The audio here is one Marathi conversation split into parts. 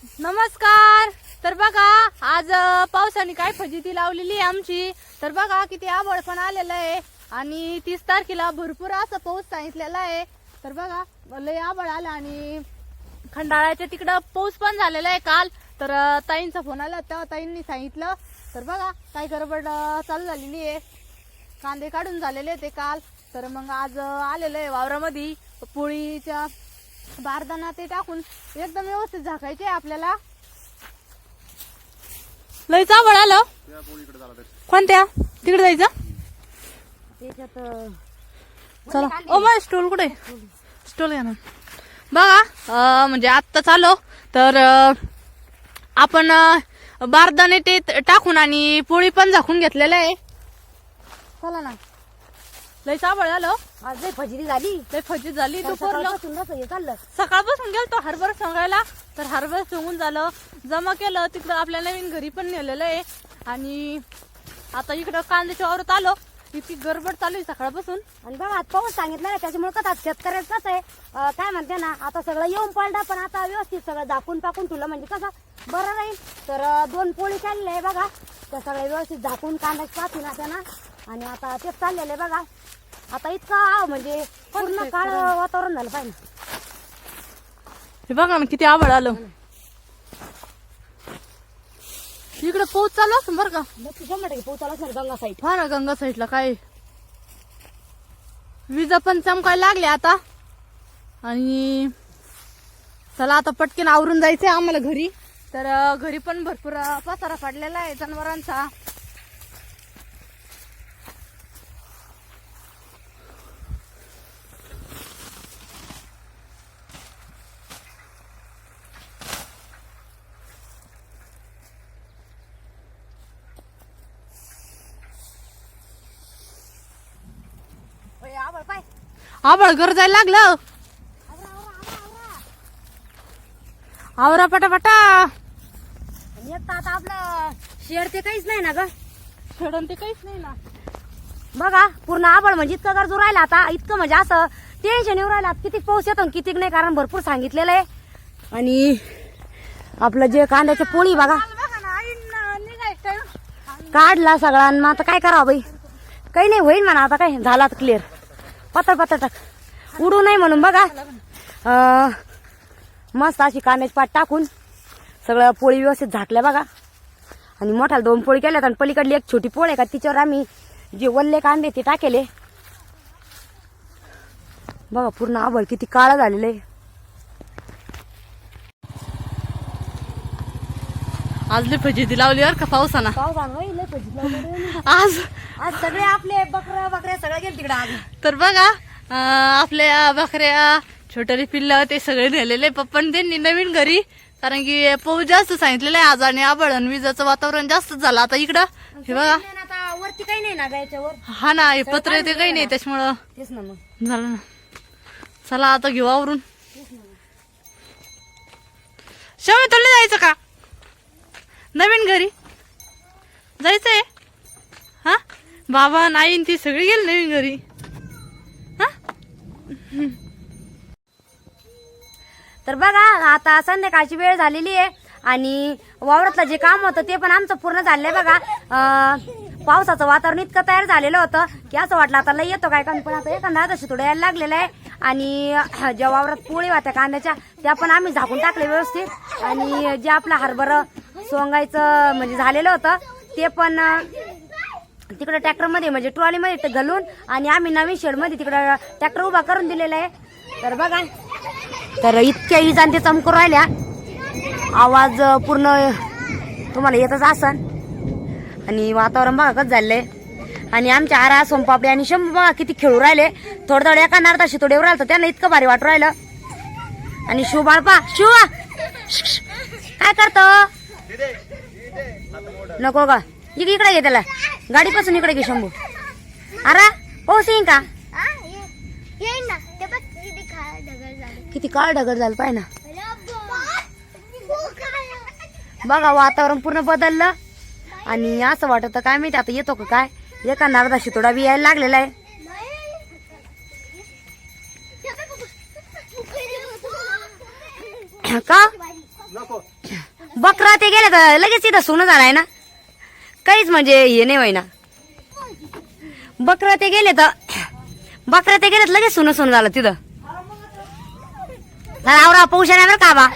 नमस्कार. तर बघा आज पावसाने काय फजिती लावलेली आहे आमची. तर बघा किती आभाळ पण आलेलं आहे आणि 30 तारखेला भरपूर असा पाऊस सांगितलेला आहे. तर बघा लय आभाळ आला आणि खंडाळ्याच्या तिकडं पाऊस पण झालेला आहे काल. तर ताईंचा फोन आला तेव्हा ताईंनी सांगितलं. तर बघा काय गडबड चालू झालेली आहे. कांदे काढून झालेले ते काल. तर मग आज आलेलं आहे वावरामध्ये पोळीच्या बारदाना ते टाकून एकदम व्यवस्थित झाकायचे आपल्याला. लयच आभाळ आलं. कोणत्या तिकडे जायचं त्याच्यात चला. ओ मग स्टोल कुठे स्टोल घ्या ना. बघा म्हणजे आत्ता चालो तर आपण बारदाने ते टाकून आणि पोळी पण झाकून घेतलेलं आहे. चला ना. लय आभाळ झालं आज लय फजिती झाली. लय फजिती झाली. चाललं सकाळपासून गेलतो हरभरा सोंगायला. तर हरभरा सोंगून झालं जमा केलं तिकडं आपल्या नवीन घरी पण नेलेलं आहे. आणि आता इकडं कांद्याच्या वावरात आलो. इतकी गडबड चालू आहे सकाळपासून. आणि बघा आज पाऊस सांगितलं ना त्याच्यामुळे कसं शेतकऱ्याचं कसं आहे काय म्हणते ना आता सगळं येऊन पडलं पण आता व्यवस्थित सगळं झाकून टाकून ठेवलं म्हणजे कसं बरं राहील. तर 2 पोळी चालले आहे बघा त्या सगळ्या व्यवस्थित झाकून कांद्याची पाठी ना त्यांना. आणि आता तेच चाललेलं आहे बघा. आता इतकं म्हणजे पूर्ण काळ वातावरण झालं पाहिजे. हे बघा ना किती आभाळ आलं. इकडे पाऊस चालू असं बरं का. 100% पाऊस आला असेल गंगा साईड. हा ना गंगा साईडला काय विजा पण चमकायला लागले आता. आणि चला आता पटकन आवरून जायचंय आम्हाला घरी. तर घरी पण भरपूर पसारा पडलेला आहे जनावरांचा. आभाळ गरजायला लागलं. आवरा पटापटा. एक तर आता आपलं शेड ते काहीच नाही ना ग. खेळून ते काहीच नाही ना. बघा पूर्ण आभाळ म्हणजे इतकं गरजू राहिला आता इतकं म्हणजे असं टेन्शन येऊ राहिला. किती पाऊस येतो किती नाही कारण भरपूर सांगितलेलं आहे. आणि आपलं जे कांद्याच्या पोळी बघा काढला सगळा. मग आता काय करावं बाई काही नाही होईल म्हणा. आता काय झाला क्लिअर पातळ पातळ टाक उडू नाही म्हणून बघा मस्त अशी कांद्याची पात टाकून सगळं पोळी व्यवस्थित झाकल्या बघा. आणि मोठ्याला 2 पोळी केल्यात आणि पलीकडली एक छोटी पोळ आहे का तिच्यावर आम्ही जे वल्ले कांदे ते टाकेले बघा. पूर्ण आभाळ किती काळा झालेलं आहे. आज लय फजिती लावली बरं का पावसानं. आज आज सगळे आपले बकऱ्या सगळे गेले तिकडे आज. तर बघा आपल्या बकऱ्या छोटे पिल्ल ते सगळे नेलेले पप्पांनी त्यांनी नवीन घरी. कारण की पाऊस जास्त सांगितलेला आहे आज आणि आभाळ आणि विजाचं वातावरण जास्त झालं आता इकडं. हे बघा आता वरती काही नाही ना याच्यावर. हा ना हे पत्र ते काही नाही त्याच्यामुळं तेच ना मग झालं ना. चला आता घेऊ आवरून. शेवटी तुला जायचं का नवीन घरी जायचंय. हा बाबा नाही ती सगळी गेली नवीन घरी. तर बघा आता संध्याकाळची वेळ झालेली आहे आणि वावरातलं जे काम होतं ते पण आमचं पूर्ण झालंय बघा. पावसाचं वातावरण इतकं तयार झालेलं होतं की असं वाटलं आता लय येतो काय पण आता एखादा तशी थोडं यायला लागलेलं आहे. आणि ज्या वावरात पोळी होत्या कांद्याच्या त्या पण आम्ही झाकून टाकले व्यवस्थित. आणि जे आपलं हरभरा सोंगायचं म्हणजे झालेलं होतं ते पण तिकडे ट्रॅक्टरमध्ये म्हणजे ट्रॉलीमध्ये घालून आणि आम्ही नवीन शेडमध्ये तिकडं ट्रॅक्टर उभा करून दिलेला आहे. तर बघा तर इतक्या विजा ते चमकू राहिल्या आवाज पूर्ण तुम्हाला येतच असन. आणि वातावरण बघा कसं झालंय. आणि आमच्या आरा सोमपापडी आणि शंभू बघा किती खेळू राहिले. थोडं थोडं एका नारदा शितोडे येऊ राहिलं त्यांना इतकं भारी वाटू राहिलं. आणि शिव बाळपा शिव काय करतो नको का इकडे घे त्याला गाडीपासून इकडे घे शंभू. अरे हो सिंग का किती काळ ढगल झालं पाय ना. बघा वातावरण पूर्ण बदललं आणि असं वाटत काय माहिती आता येतो का काय. एका नारदा शितोडा बी यायला लागलेला आहे. का बकरा ते गेले तर लगेच तिथं सोनं झालाय ना, काहीच म्हणजे हे नाही होईना. बकरा ते गेले तर लगेच सोनं झालं तिथं. आवरा पाऊस येणार का बा,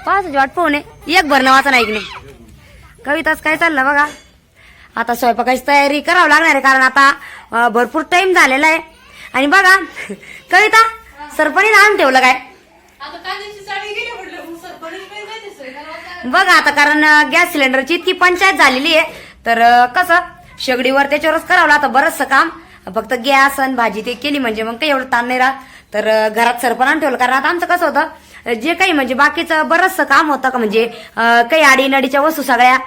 पावसाची वाट पाहू नये. एक भरणं वाचा नाही की नाही. कविताच काय चाललं बघा. आता स्वयंपाकाची तयारी करावं लागणार आहे, कारण आता भरपूर टाइम झालेला आहे. आणि बघा कविता, सरपणीने आणून ठेवलं काय बघा आता, कारण गॅस सिलेंडरची इतकी पंचायत झालेली आहे. तर कसं शेगडीवर त्याच्यावरच करावं आता बरंचसं काम. फक्त गॅस आणि भाजी ते केली म्हणजे मग काही एवढं ताण नाही राहत. तर घरात सरपण आणून ठेवलं, कारण आता आमचं कसं होतं, जे काही म्हणजे बाकीचं बरंचसं काम होतं का, म्हणजे काही आडीनडीच्या वस्तू सगळ्या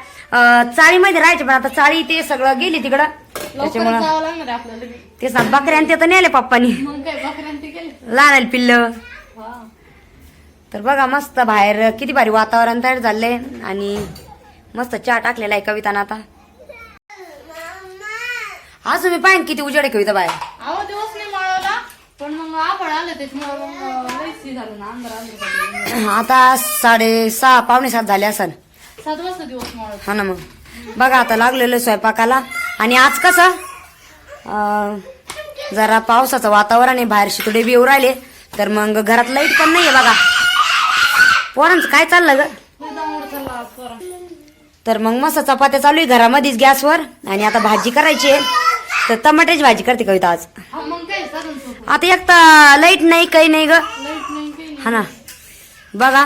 चाळीमध्ये राहायचे, पण आता चाळी ते सगळं गेली तिकडं. त्याच्यामुळं तेच ना, बकऱ्यान ते तर नेले पप्पानी, लहान पिल्ल. तर बघा मस्त बाहेर किती भारी वातावरण तयार झालंय आणि मस्त चहा टाकलेला आहे कविताना. आता आज तुम्ही पाहिजे किती उजेड आहे कविता बाहेर. दिवस नाही मळवला, पण मग आपण आलं त्याच्यामुळे झालं ना, अंधार. आता 6:30 पावणे 7 झाले असेल. 7 वाजता दिवस मळवला. हा ना, मग बघा आता लागलेलं स्वयंपाकाला. आणि आज कसं जरा पावसाचं वातावरण आहे, बाहेर शितुडे बी येऊ राहिले. तर मग घरात लाईट पण नाहीये बघा. पोरांचं काय चाललं ग. तर मग मस्त चपात्या चालू आहे घरामध्येच गॅसवर. आणि आता भाजी करायची आहे, तर टमाट्याची भाजी करते कविता आज. आता एक तर लाईट नाही, काही नाही ग. हा ना बघा.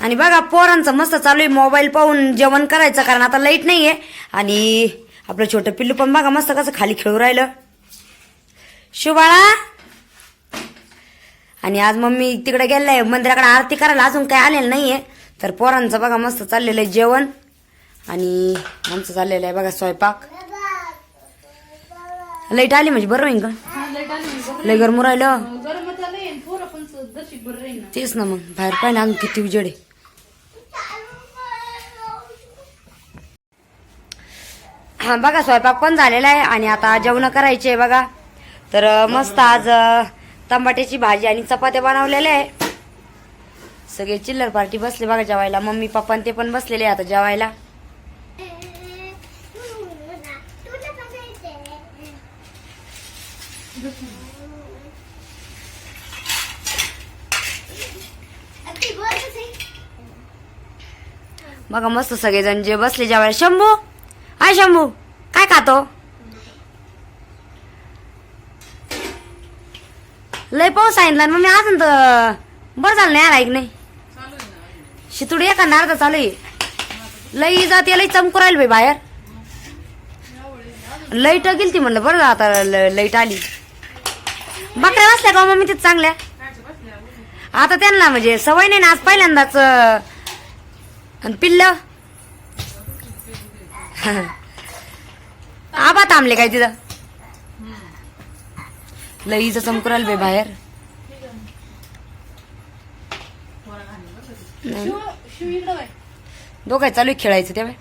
आणि बघा पोरांचं मस्त चालू आहे मोबाईल पाहून जेवण करायचं, कारण आता लाईट नाहीये. आणि आपलं छोटं पिल्लू पण बघा मस्त कसं खाली खेळू राहिलं. शिवबाळा. आणि आज मम्मी तिकडे गेलाय मंदिराकडे आरती करायला, अजून काय आलेलं नाहीये. तर पोरांचं बघा मस्त चाललेलं आहे जेवण. आणि आमचं चाललेलं आहे बघा स्वयंपाक. लाईट आली म्हणजे बरं होईल का, लय गरम राहिलं. तेच ना, मग बाहेर पाहिलं अजून किती उजेड आहे. हा बघा स्वयंपाक पण झालेला आहे आणि आता जेवण करायचे बघा. तर मस्त आज टमाट्याची भाजी आणि चपात्या बनवलेल्या आहे. सगळे चिल्लर पार्टी बसले बघा जेवायला. मम्मी पप्पा ते पण बसलेले आता जेवायला. बघा मस्त सगळेजण जे बसले जेवायला. शंभू, हाय शंभू, काय खातो. लय पाऊस सांगितला मग मी अजून तर बरं झालं नाही आला ऐक नाही. शितुडी एका अर्धा चालू आहे. लई जाते लई चमकू राहील बाई बाहेर. लाईट गेली ती म्हणलं बरं आता लाईट आली. बकऱ्या बसल्या का मम्मी तिथे चांगल्या. आता त्यांना म्हणजे सवय नाही ना, आज पहिल्यांदाच. आणि पिल्ल आबा थांबले काय तिथं. लईच चमकू राहील बाई बाहेर. दोघं चालू खेळायचं तेव्हा.